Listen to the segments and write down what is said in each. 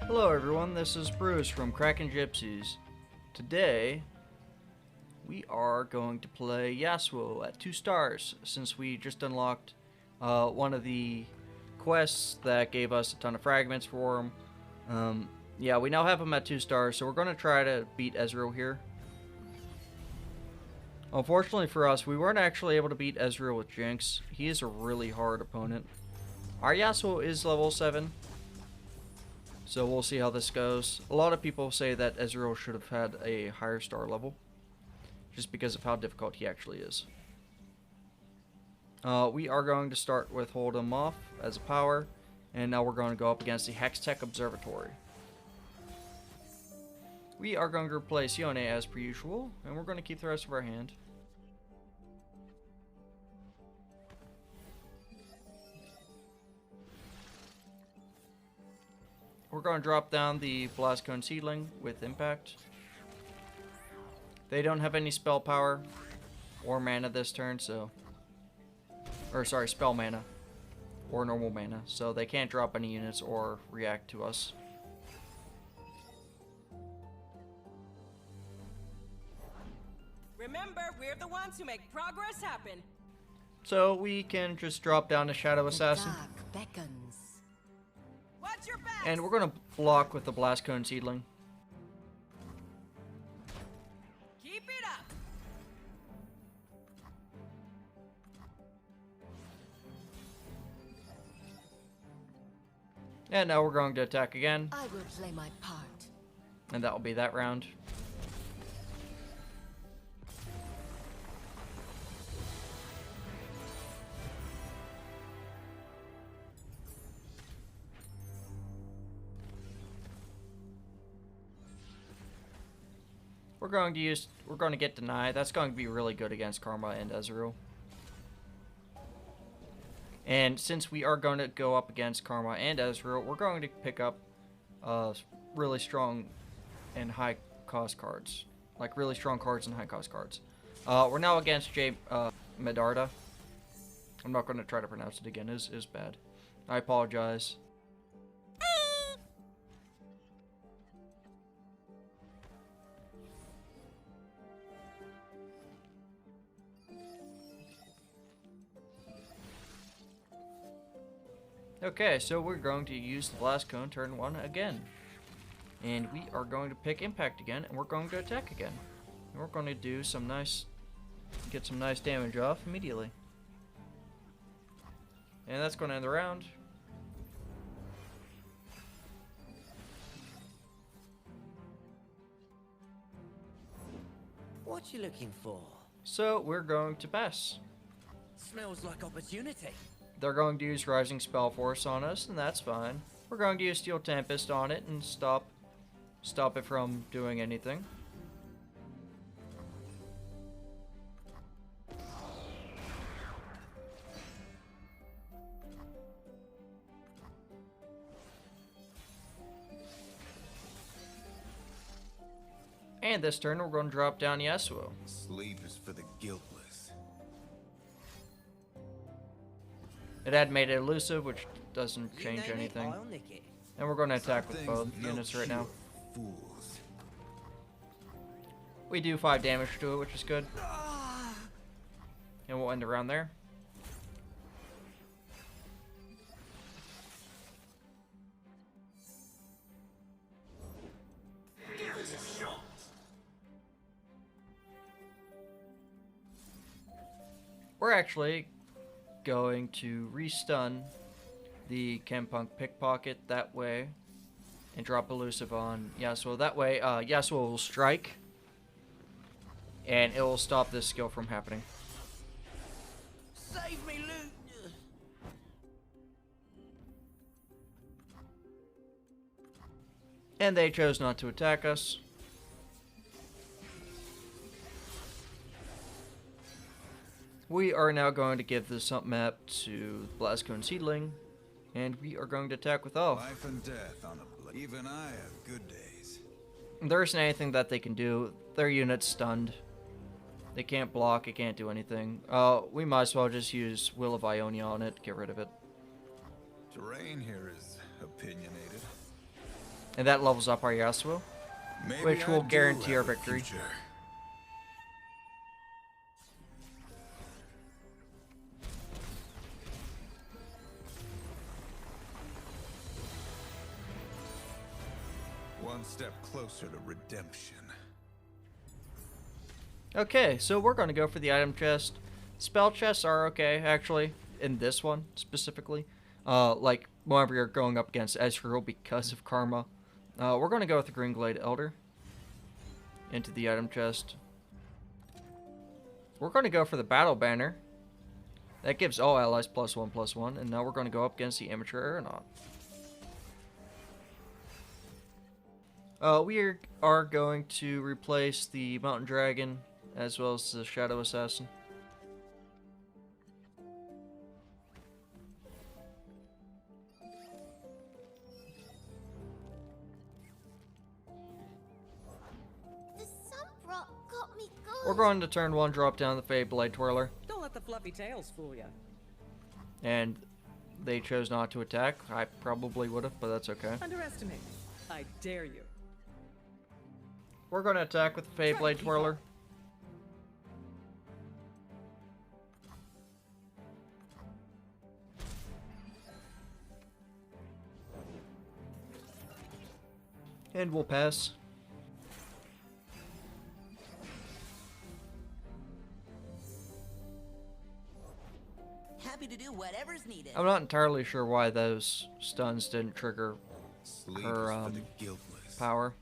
Hello everyone, this is Bruce from Kraken Gypsies. Today, we are going to play Yasuo at 2 stars, since we just unlocked one of the quests that gave us a ton of fragments for him. Yeah, we now have him at 2 stars, so we're going to try to beat Ezreal here. Unfortunately for us, we weren't actually able to beat Ezreal with Jinx. He is a really hard opponent. Our Yasuo is level 7. So we'll see how this goes. A lot of people say that Ezreal should have had a higher star level, just because of how difficult he actually is. We are going to start with hold him off as a power, and now we're going to go up against the Hextech Observatory. We are going to replace Yone as per usual, and we're going to keep the rest of our hand. We're going to drop down the Blast Cone Seedling with Impact. They don't have any spell power or mana this turn, so... Or, sorry, spell mana. Or normal mana, so they can't drop any units or react to us. Remember, we're the ones who make progress happen. So we can just drop down the Shadow Assassin. Dark beckons. Watch your back. And we're going to block with the Blast Cone Seedling. Keep it up. And now we're going to attack again. I will play my part. And that will be that round. We're going to get denied. That's going to be really good against Karma and Ezreal. And since we are going to go up against Karma and Ezreal, we're going to pick up really strong and high cost cards. Like really strong cards and high cost cards. We're now against Medarda. I'm not going to try to pronounce it again. It is bad. I apologize. Okay, so we're going to use the Blast Cone turn 1 again. And we are going to pick Impact again, and we're going to attack again. And we're going to do some nice, get some nice damage off immediately. And that's going to end the round. What you looking for? So we're going to pass. Smells like opportunity. They're going to use Rising Spell Force on us, and that's fine. We're going to use Steel Tempest on it and stop it from doing anything. And this turn, we're going to drop down Yasuo. Sleep is for the guiltless. It had made it elusive, which doesn't change You name it, anything. I'll nick it. And we're going to attack with Things both no units right now. cure for fools. We do 5 damage to it, which is good. And we'll end around there. We're actually going to restun the Chempunk Pickpocket that way and drop elusive on Yasuo. That way, Yasuo will strike and it will stop this skill from happening. Save me, loot. And they chose not to attack us. We are now going to give this up map to Blast Cone Seedling, and we are going to attack with all. Life and death on a blade. Even I have good days. There isn't anything that they can do. Their unit's stunned. They can't block, it can't do anything. We might as well just use Will of Ionia on it, get rid of it. Terrain here is opinionated. And that levels up our Yasuo, Maybe which I will do guarantee our have a victory. future. One step closer to redemption. Okay, so we're going to go for the item chest. Spell chests are okay, actually, in this one specifically. Like, whenever you're going up against Ezreal because of Karma. We're going to go with the Green Glade Elder into the item chest. We're going to go for the Battle Banner. That gives all allies +1/+1, and now we're going to go up against the Amateur Aeronaut. We are going to replace the Mountain Dragon as well as the Shadow Assassin. The sunbrock got me good. We're going to turn 1 drop down the Fade Blade Twirler, Don't let the fluffy tails fool you. and they chose not to attack. I probably would have, but that's okay. Underestimate me. I dare you. We're going to attack with the Fade Blade Twirler. And we'll pass. Happy to do whatever's needed. I'm not entirely sure why those stuns didn't trigger Sleep her is for the guiltless. power.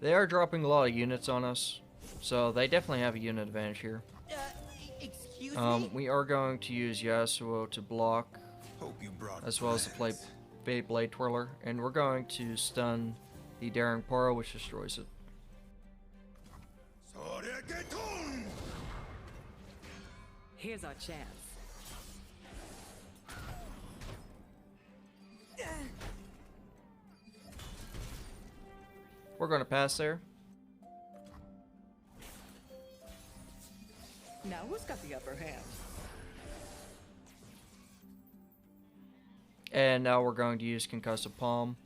They are dropping a lot of units on us, so they definitely have a unit advantage here. Excuse me? We are going to use Yasuo to block, Hope you brought as well as the plans. Fade Blade Twirler, and we're going to stun the Daring Poro, which destroys it. Here's our chance. We're going to pass there. Now who's got the upper hand? And now we're going to use Concussive Palm.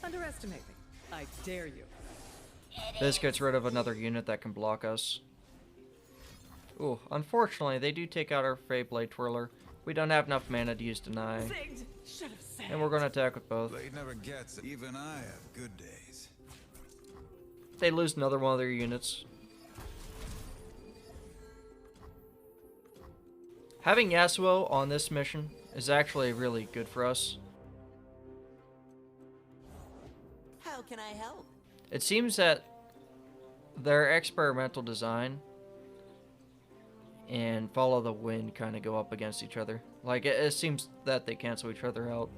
Underestimate me. I dare you. This gets rid of another unit that can block us. Ooh, unfortunately, they do take out our Fade Blade Twirler. We don't have enough mana to use Deny. Zigged. Should have said. And we're going to attack with both. Blade never gets it. Even I have good days. They lose another one of their units. Having Yasuo on this mission is actually really good for us. How can I help? It seems that their experimental design and Follow the Wind kind of go up against each other. Like, it seems that they cancel each other out,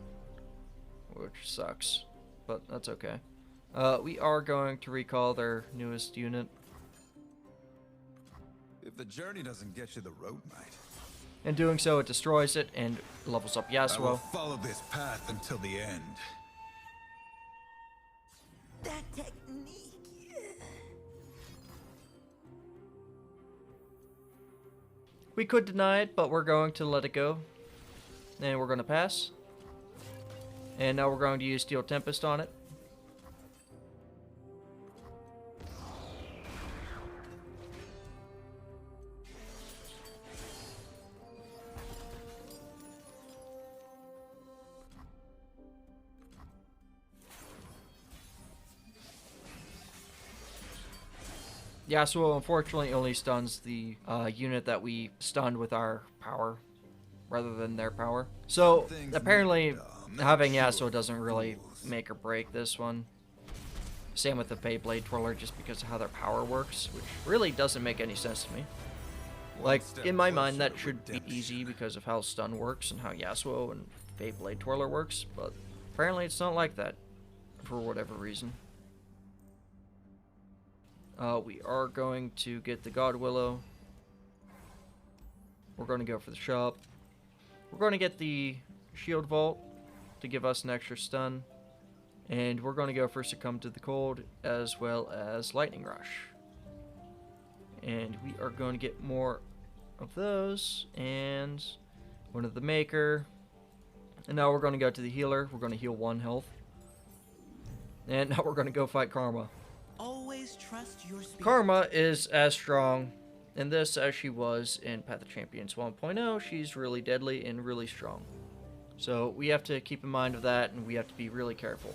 which sucks, but that's okay. We are going to recall their newest unit. If the journey doesn't get you, the road might. In doing so, it destroys it and levels up I will Yasuo. follow this path until the end. That technique. We could deny it, but we're going to let it go. And we're going to pass. And now we're going to use Steel Tempest on it. Yasuo unfortunately only stuns the unit that we stunned with our power, rather than their power. So apparently having Yasuo doesn't really make or break this one. Same with the Fade Blade Twirler, just because of how their power works, which really doesn't make any sense to me. Like, in my mind, that should be easy because of how stun works and how Yasuo and Fade Blade Twirler works, but apparently it's not like that, for whatever reason. We are going to get the God Willow. We're going to go for the shop. We're going to get the Shield Vault to give us an extra stun. And we're going to go for Succumb to the Cold as well as Lightning Rush. And we are going to get more of those, and one of the maker. And now we're going to go to the healer. We're going to heal 1 health. And now we're going to go fight Karma. Always trust your spirit. Karma is as strong in this as she was in Path of Champions 1.0. She's really deadly and really strong. So we have to keep in mind of that, and we have to be really careful.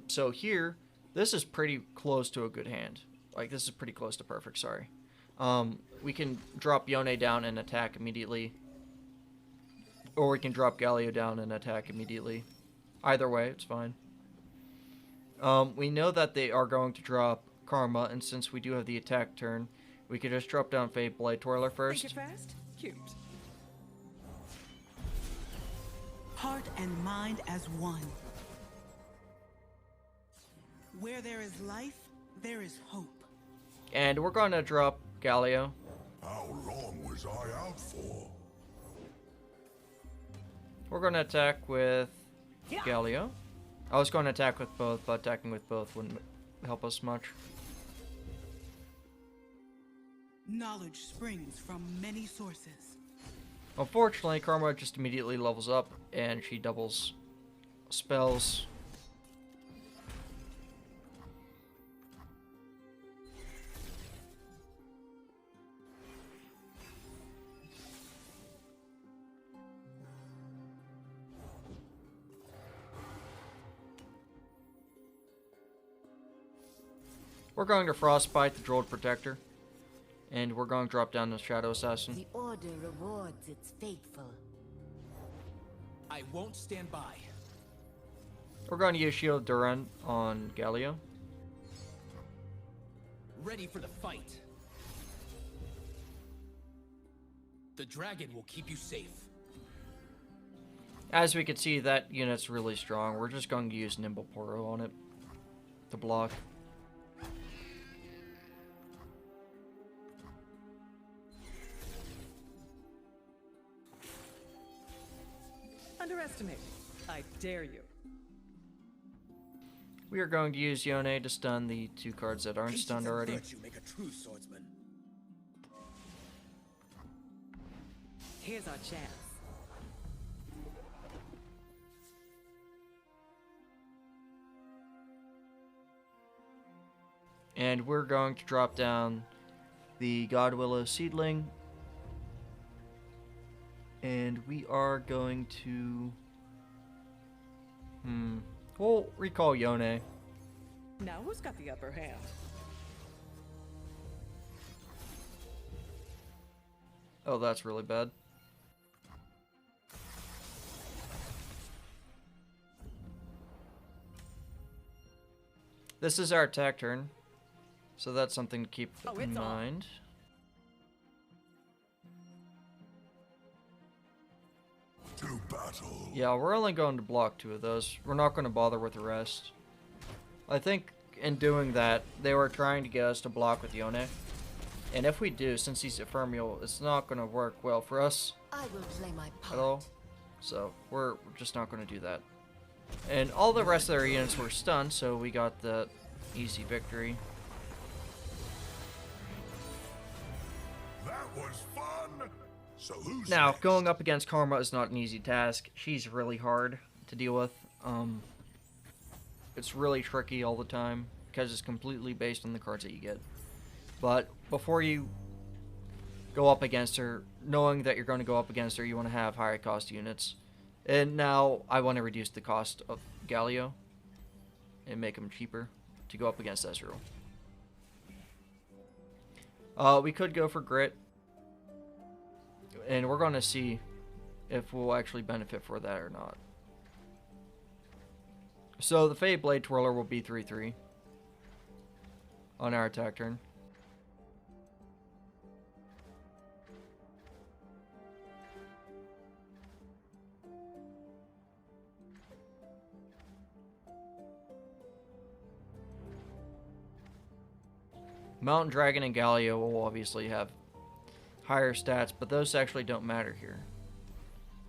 So here, this is pretty close to a good hand. Like, this is pretty close to perfect, sorry. We can drop Yone down and attack immediately. Or we can drop Galio down and attack immediately. Either way, it's fine. We know that they are going to drop Karma, and since we do have the attack turn, we could just drop down Fade Blade Twirler first. Think you're fast? Cute. Heart and mind as one. Where there is life, there is hope. And we're going to drop Galio. How long was I out for? We're going to attack with Galio. I was going to attack with both, but attacking with both wouldn't help us much. Knowledge springs from many sources. Unfortunately, Karma just immediately levels up, and she doubles spells. We're going to Frostbite the Droid Protector. And we're going to drop down the Shadow Assassin. The Order rewards its faithful. I won't stand by. We're going to use Shield Duran on Galio. Ready for the fight. The dragon will keep you safe. As we can see, that unit's really strong. We're just going to use Nimble Poro on it to block. Underestimate me. I dare you. We are going to use Yone to stun the 2 cards that aren't stunned already. Virtue make a true swordsman. Here's our chance. And we're going to drop down the Godwillow Seedling. And we are going to... We'll recall Yone. Now who's got the upper hand? Oh, that's really bad. This is our attack turn. So that's something to keep in mind. To battle. Yeah, we're only going to block 2 of those. We're not going to bother with the rest. I think in doing that, they were trying to get us to block with Yone. And if we do, since he's ephemeral, it's not going to work well for us I will play my part. at all. So we're just not going to do that. And all the rest of their units were stunned, so we got the easy victory. That was fun. So who's Now, next? going up against Karma is not an easy task. She's really hard to deal with. It's really tricky all the time because it's completely based on the cards that you get. But before you go up against her, knowing that you're going to go up against her, you want to have higher cost units. And now I want to reduce the cost of Galio and make them cheaper to go up against Ezreal. We could go for Grit. And we're going to see if we'll actually benefit for that or not. So the Fade Blade Twirler will be 3/3 on our attack turn. Mountain Dragon and Galio will obviously have higher stats, but those actually don't matter here.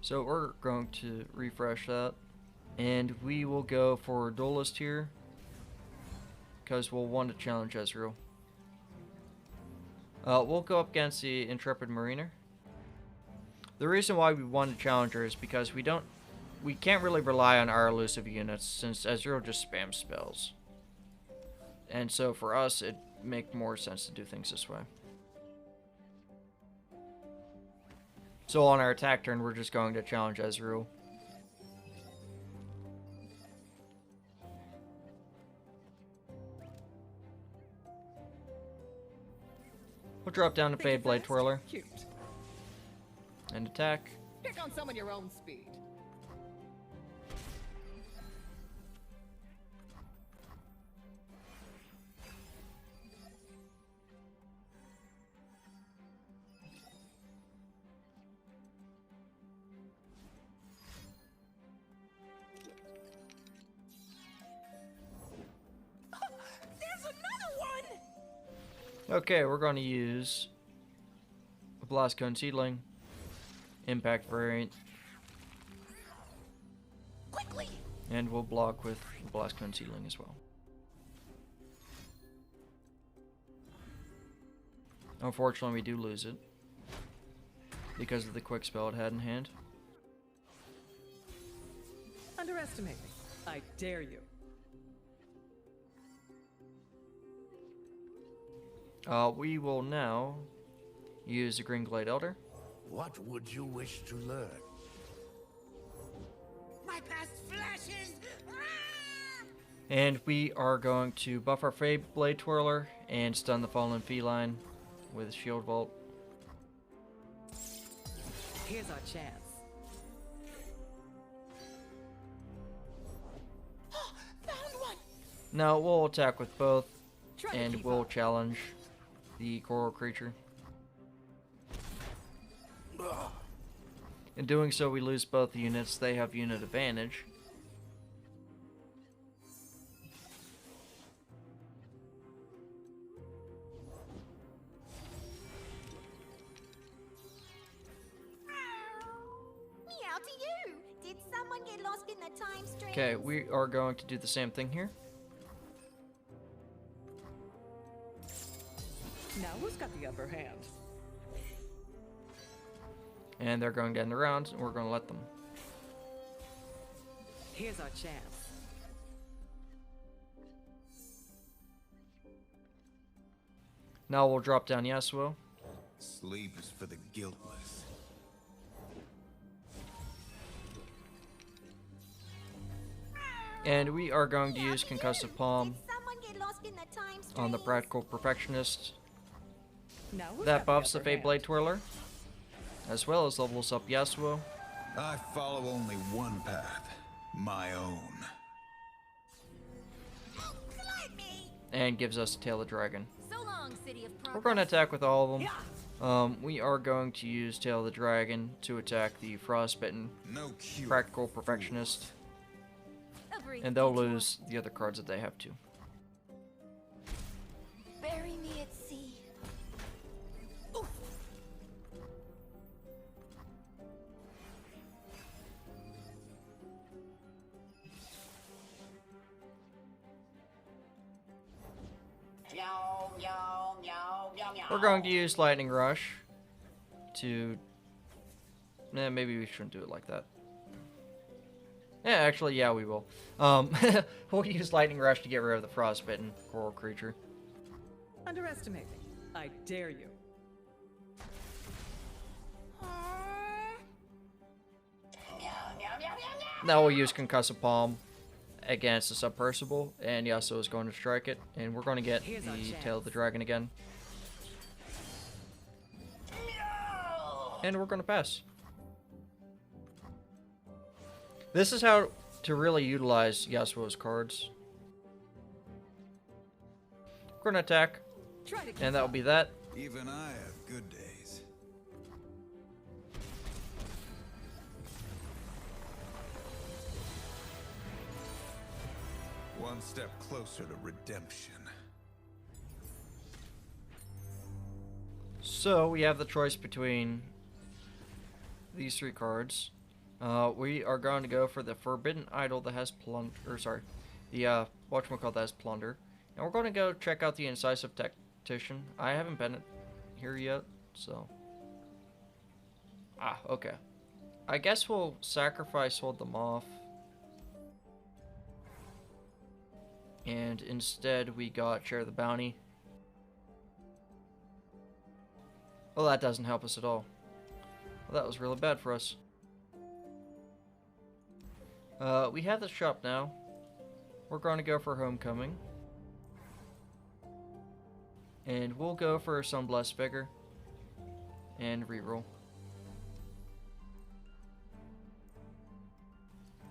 So we're going to refresh that. And we will go for Duelist here, because we'll want to challenge Ezreal. We'll go up against the Intrepid Mariner. The reason why we want a Challenger is because we can't really rely on our elusive units since Ezreal just spams spells. And so for us, it make more sense to do things this way. So on our attack turn, we're just going to challenge Ezreal. We'll drop down to Think Fade Blade fast? Twirler Cute. and attack. Pick on someone your own speed. There's another one! Okay, we're going to use a Blast Cone Seedling, Impact Variant, Quickly! and we'll block with the Blast Cone Seedling as well. Unfortunately, we do lose it because of the quick spell it had in hand. Underestimate me. I dare you. We will now use the Green Glade Elder. What would you wish to learn? My past flashes! And we are going to buff our Fade Blade Twirler and stun the Fallen Feline with Shield Vault. Here's our chance. Found one! Now we'll attack with both Try to and keep we'll up. challenge the Coral Creature. In doing so, we lose both units. They have unit advantage. Meow to you! Did someone get lost in the time stream? Okay, we are going to do the same thing here. Now who's got the upper hand? And they're going to end the round, and we're going to let them. Here's our chance. Now we'll drop down Yasuo. Sleep is for the guiltless. And we are going to use Concussive Palm Did someone get lost in the time stream? on the Practical Perfectionist. Now who's That got buffs the upper Fade hand? Blade Twirler, as well as levels up Yasuo, I follow only one path, my own. Slide me! and gives us Tail of the Dragon. So long, City of We're Progress. going to attack with all of them. We are going to use Tail of the Dragon to attack the Frostbitten No cure. Practical Perfectionist, Agreed. and they'll lose the other cards that they have to. Bury me at sea. We're going to use Lightning Rush to... maybe we shouldn't do it like that. Yeah, actually, yeah, we will. We'll use Lightning Rush to get rid of the Frostbitten Coral Creature. Underestimate me. I dare you. Now we'll use Concussive Palm against the Submersible, and Yasuo is going to strike it, and we're going to get Here's our the chance. Tail of the Dragon again. And we're going to pass. This is how to really utilize Yasuo's cards. We're going to attack, Try to keep and that'll up. be that. Even I have good days. One step closer to redemption. So we have the choice between these three cards. We are going to go for the Forbidden Idol that has plunder, or sorry, the whatchamacallit that has plunder. And we're going to go check out the Incisive Tactician. I haven't been here yet, so. Ah, okay. I guess we'll sacrifice, hold them off. And instead we got share the bounty. Well, that doesn't help us at all. Well, that was really bad for us. We have the shop now. We're going to go for homecoming. And we'll go for some blessed vigor. And reroll.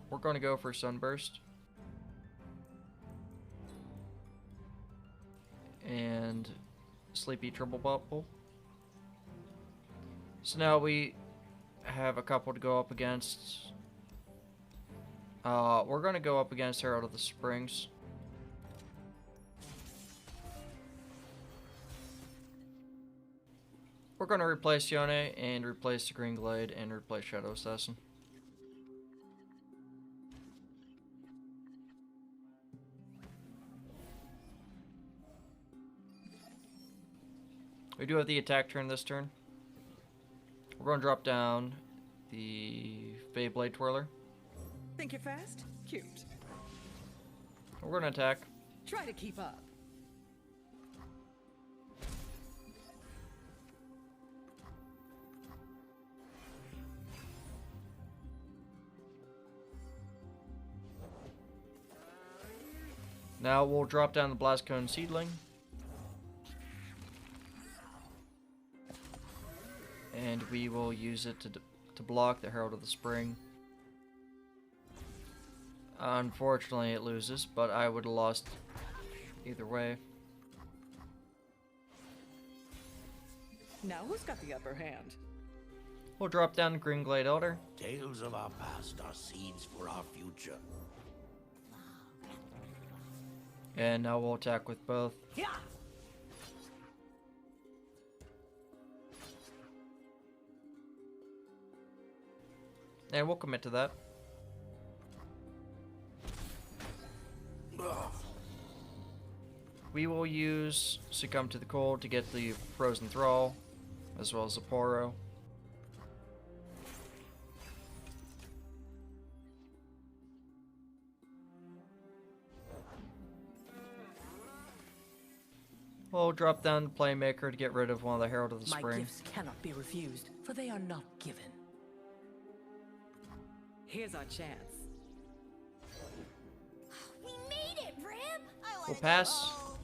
We're going to go for sunburst. And sleepy triple bubble. So now we have a couple to go up against. We're going to go up against Herald of the Springs. We're going to replace Yone and replace the Green Glade and replace Shadow Assassin. We do have the attack turn this turn. We're going to drop down the Blade Twirler. Think you're fast? Cute. We're going to attack. Try to keep up. Now we'll drop down the Blast Cone Seedling. And we will use it to block the Herald of the Spring. Unfortunately, it loses, but I would have lost either way. Now who's got the upper hand? We'll drop down the Green Glade Elder. Tales of our past are seeds for our future. And now we'll attack with both. Yeah. And we'll commit to that. We will use Succumb to the Cold to get the Frozen Thrall, as well as the Poro. We'll drop down the Playmaker to get rid of one of the Herald of the My Spring. gifts cannot be refused, for they are not given. Here's our chance. We made it, Brim! I wanna We'll go pass. home.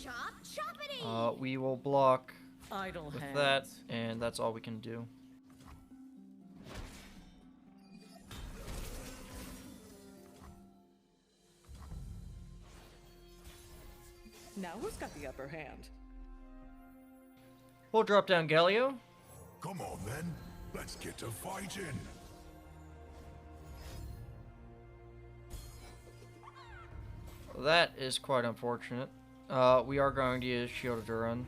Chop, choppity! We will block Idle with hands. that, and that's all we can do. Now who's got the upper hand? We'll drop down Galio. Come on then, let's get to fighting. That is quite unfortunate. We are going to use Shield of Duran.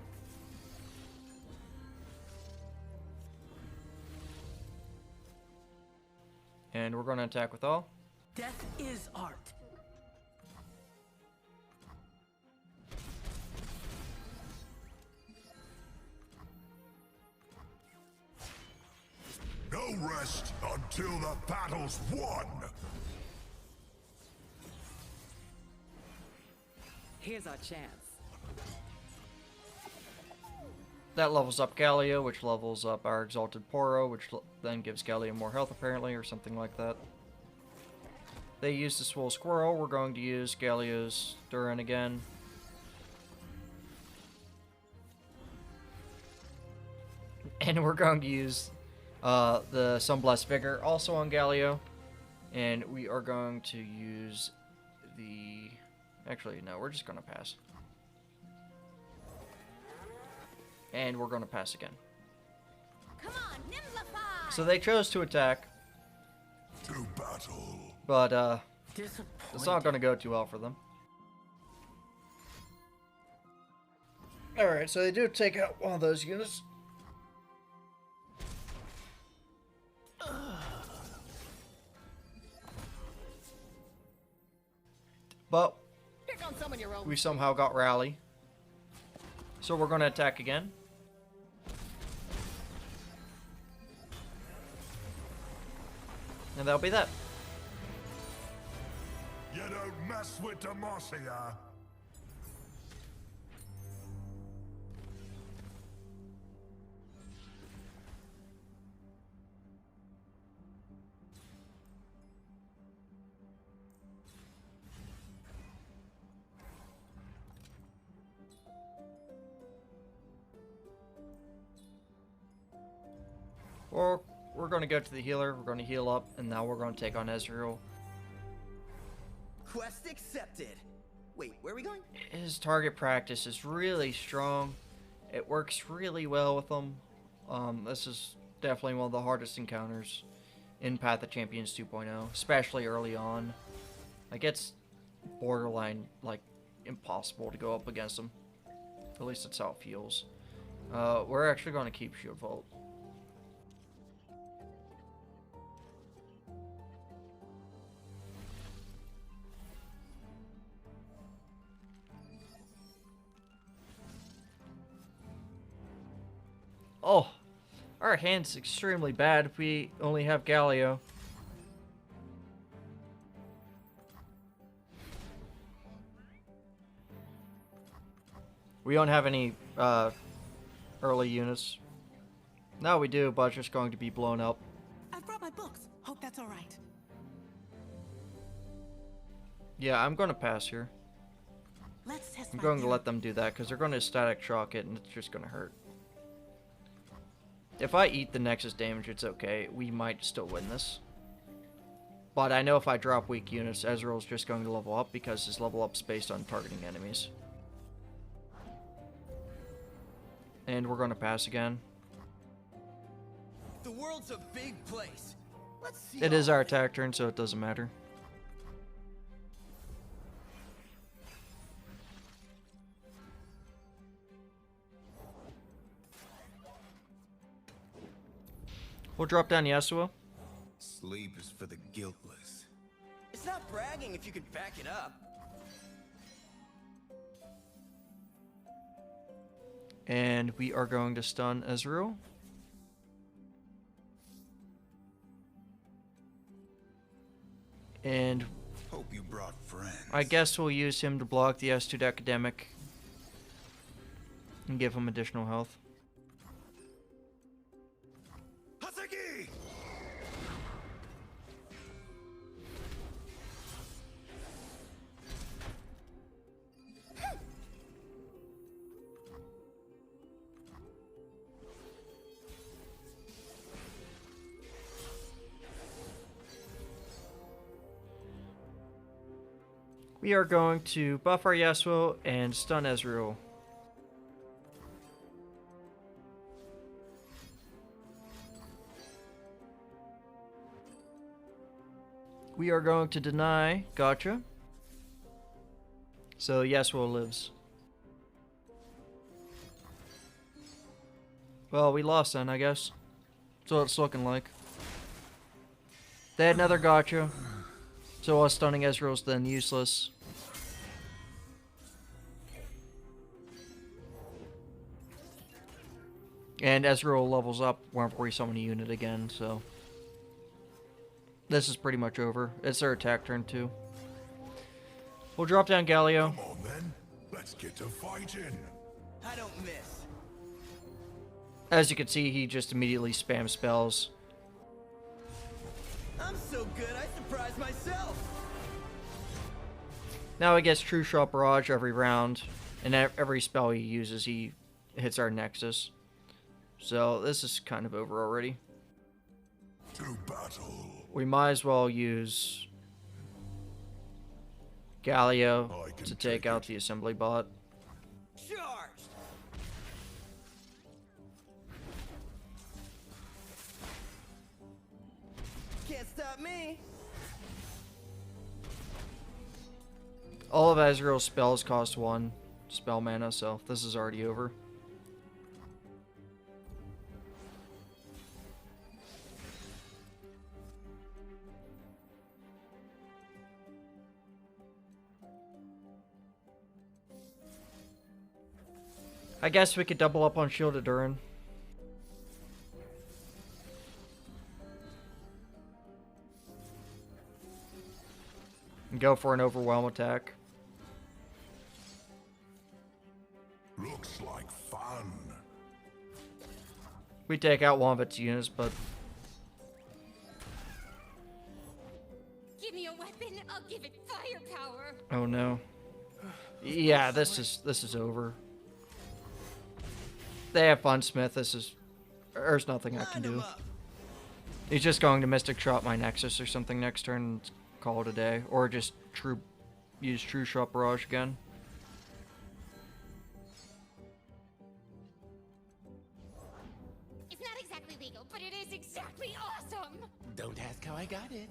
And we're going to attack with all. Death is art. No rest until the battle's won. Here's our chance. That levels up Galio, which levels up our Exalted Poro, which then gives Galio more health apparently, or something like that. They used the Swole Squirrel. We're going to use Galio's Duran again. And we're going to use the Sunblessed Vigor also on Galio. And we are going to use the... Actually, no, we're just going to pass. And we're going to pass again. Come on, Nimblify! So they chose to attack, To battle. but Disappointed. it's not going to go too well for them. Alright, so they do take out one of those units. But Pick on some of your own. we somehow got Rally. So we're going to attack again. And that'll be that. You don't mess with Demacia. Or we're going to go to the healer, we're going to heal up, and now we're going to take on Ezreal. Quest accepted. Wait, where are we going? His target practice is really strong. It works really well with him. This is definitely one of the hardest encounters in Path of Champions 2.0, especially early on. Like, it's borderline, like, impossible to go up against him. At least that's how it feels. We're actually going to keep Shield Vault. Oh, our hand's extremely bad if we only have Galio. We don't have any early units. No, we do, but it's just going to be blown up. I've brought my books. Hope that's all right. Yeah, I'm going to pass here. Let's test I'm my going to theory. let them do that because they're going to static shock it and it's just going to hurt. If I eat the Nexus damage, it's okay. We might still win this. But I know if I drop weak units, Ezreal's just going to level up because his level up's based on targeting enemies. And we're going to pass again. The world's a big place. Let's see. It is our attack turn, so it doesn't matter. We'll drop down Yasuo. Sleep is for the guiltless. It's not bragging if you can back it up. And we are going to stun Ezreal. And Hope you brought friends. I guess we'll use him to block the S2 Academic and give him additional health. Haseki! We are going to buff our Yasuo and stun Ezreal. We are going to deny Gotcha. So Yasuo lives. Well, we lost then, I guess. That's what it's looking like. They had another Gotcha. So us stunning Ezreal's then useless. And Ezreal levels up whenever we summon a unit again, so... This is pretty much over. It's their attack turn too. We'll drop down Galio. Come on then, let's get to fighting. I don't miss. As you can see, he just immediately spams spells. I'm so good, I surprised myself. Now he gets True Shot Barrage every round, and every spell he uses, he hits our Nexus. So this is kind of over already. To battle. We might as well use Galio I can to take take out it. the assembly bot. Charged. Can't stop me. All of Ezreal's spells cost 1 spell mana, so this is already over. I guess we could double up on Shielded Durin. go for an overwhelm attack. Looks like fun. We take out one of its units, but Give me a weapon, I'll give it firepower. oh no. Yeah, this is over. They have fun, Smith. There's nothing I can do. He's just going to Mystic Shot my Nexus or something next turn and call it a day. Or just use True Shot Barrage again. It's not exactly legal, but it is exactly awesome. Don't ask how I got it.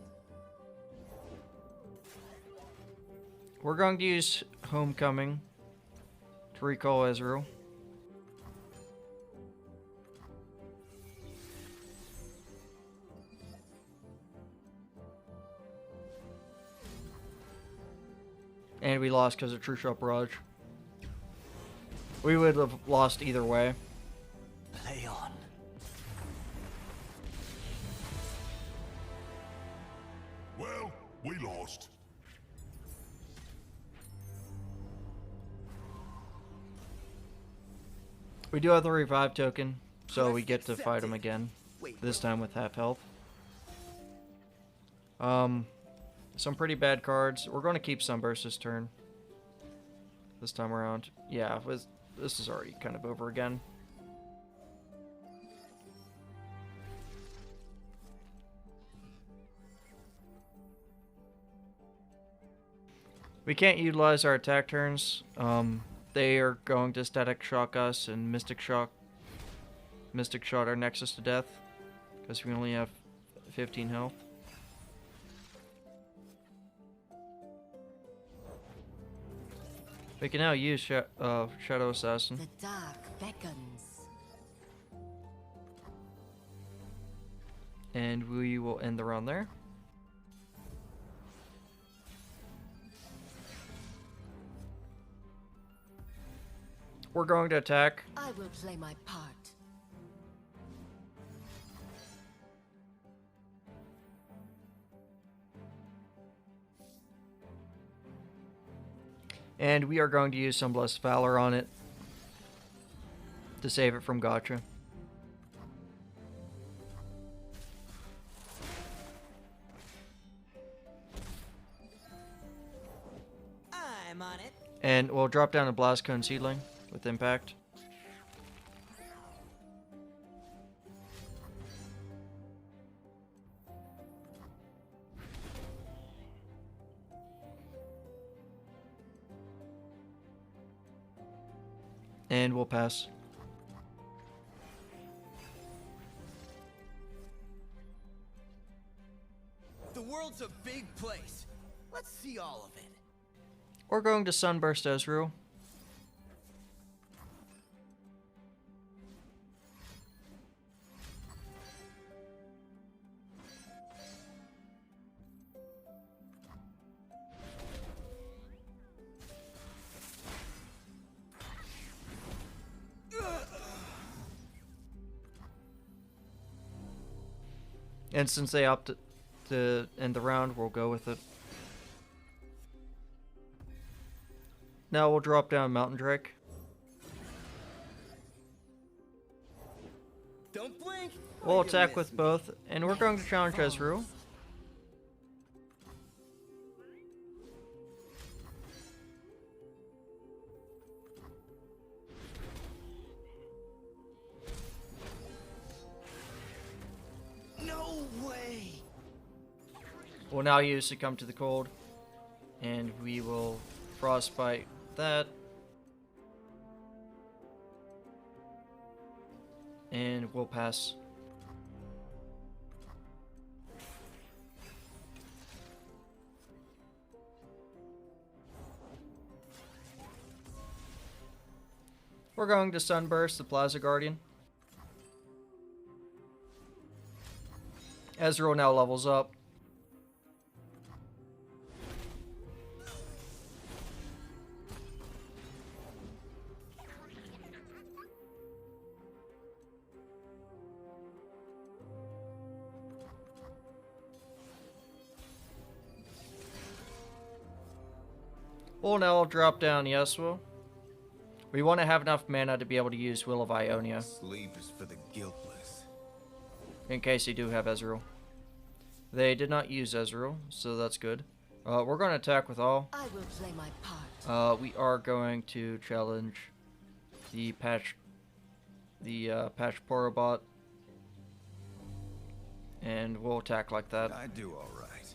We're going to use Homecoming to recall Ezreal. And we lost because of True Shot Barrage. We would have lost either way. Play on. Well, we lost. We do have the revive token, so we get to fight him again. This time with half health. Some pretty bad cards. We're going to keep Sunburst this turn. This time around. Yeah, this is already kind of over again. We can't utilize our attack turns. They are going to Static Shock us and Mystic Shot our Nexus to death. Because we only have 15 health. We can now use Shadow Assassin. The dark beckons. And we will end the round there. We're going to attack. I will play my part. And we are going to use some Blessed Valor on it to save it from gotcha. I'm on it. And we'll drop down a Blast Cone Seedling with impact. And we'll pass. The world's a big place. Let's see all of it. We're going to Sunburst Ezreal. And since they opted to end the round, we'll go with it. Now we'll drop down Mountain Drake. Don't blink. We'll attack with both, and we're going to challenge Ezreal. No way. We'll now use Succumb to the Cold, and we will Frostbite that. And we'll pass. We're going to Sunburst, the Plaza Guardian. Ezreal now levels up. We'll now drop down Yasuo. We want to have enough mana to be able to use Will of Ionia, Sleep is for the guiltless. in case they do have Ezreal. They did not use Ezreal, so that's good. We're going to attack with all. I will play my part. We are going to challenge the patch Porobot, and we'll attack like that. I do all right.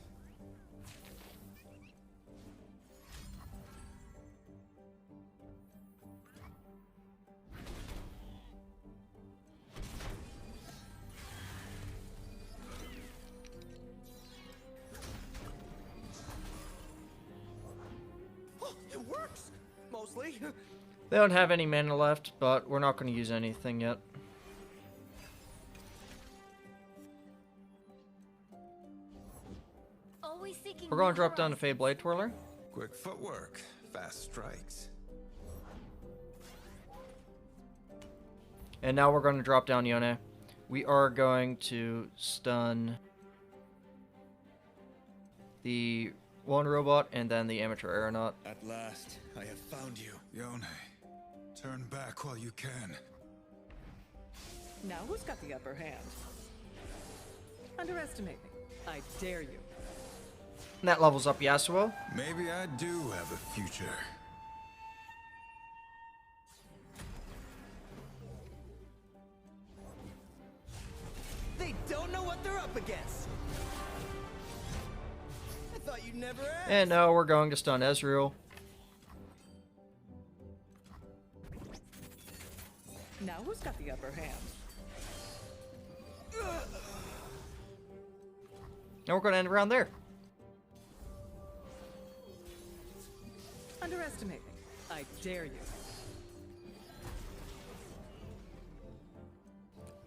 It works! Mostly. They don't have any mana left, but we're not going to use anything yet. Always seeking We're going to new drop down to horizons. Fey Blade Twirler. Quick footwork, fast strikes. And now we're going to drop down Yone. We are going to stun the one robot and then the amateur aeronaut. At last, I have found you. Yone, turn back while you can. Now who's got the upper hand? Underestimate me. I dare you. And that levels up Yasuo. Maybe I do have a future. They don't know what they're up against. I thought you'd never ask. And now we're going to stun Ezreal. Now who's got the upper hand? And we're going to end around there. Underestimate me. I dare you.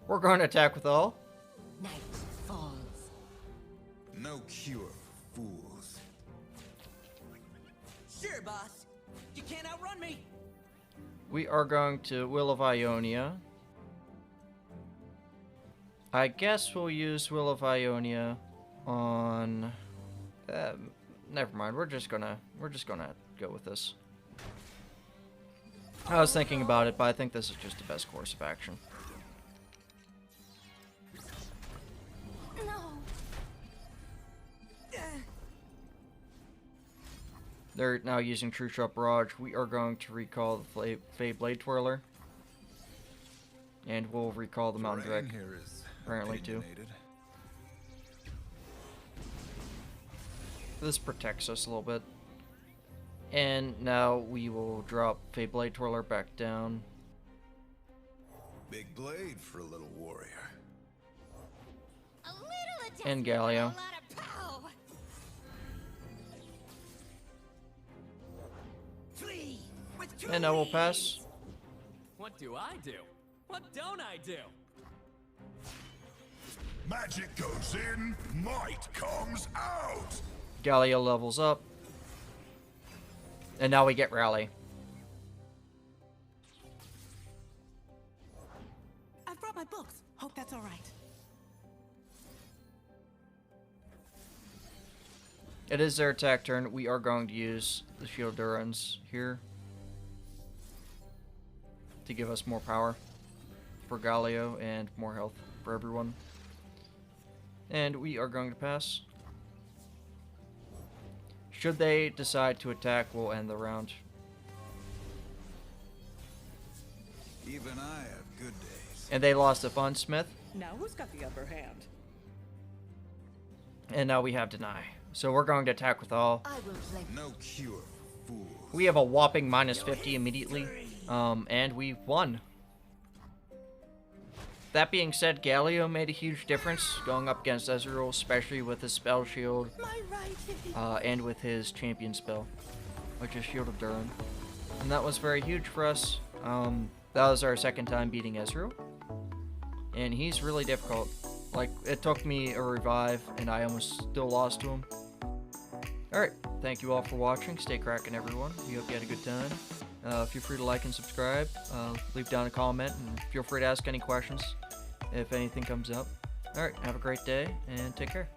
We're going to attack with all. Night falls. No cure for fools. Sure, boss. You can't outrun me. We are going to Will of Ionia. I guess we'll use Will of Ionia on. Never mind. We're just gonna go with this. I was thinking about it, but I think this is just the best course of action. No. They're now using True Shot Barrage. We are going to recall the Fey Blade Twirler. And we'll recall the Mountain Terrain Drake. here is Apparently too. opinionated. This protects us a little bit. And now we will drop Fey Blade Twirler back down. Big blade for a little warrior. A little attack. And Galio. A lot of pow. Flee with two And now we'll wings. pass. What do I do? What don't I do? Magic goes in, might comes out. Galio levels up. And now we get Rally. I've brought my books. Hope that's all right. It is their attack turn. We are going to use the Shield Durans here to give us more power for Galio and more health for everyone. And we are going to pass. Should they decide to attack, we'll end the round. Even I have good days. And they lost a Fun Smith, Now who's got the upper hand? and now we have Deny. So we're going to attack with all. I will play. No cure for fools. We have a whopping minus 50 immediately, and we won. That being said, Galio made a huge difference going up against Ezreal, especially with his spell shield, My right. and with his champion spell, which is Shield of Duran. And that was very huge for us. That was our second time beating Ezreal, and he's really difficult. Like, it took me a revive, and I almost still lost to him. Alright, thank you all for watching. Stay Kraken, everyone. We hope you had a good time. Feel free to like and subscribe. Leave down a comment, and feel free to ask any questions if anything comes up. Alright, have a great day, and take care.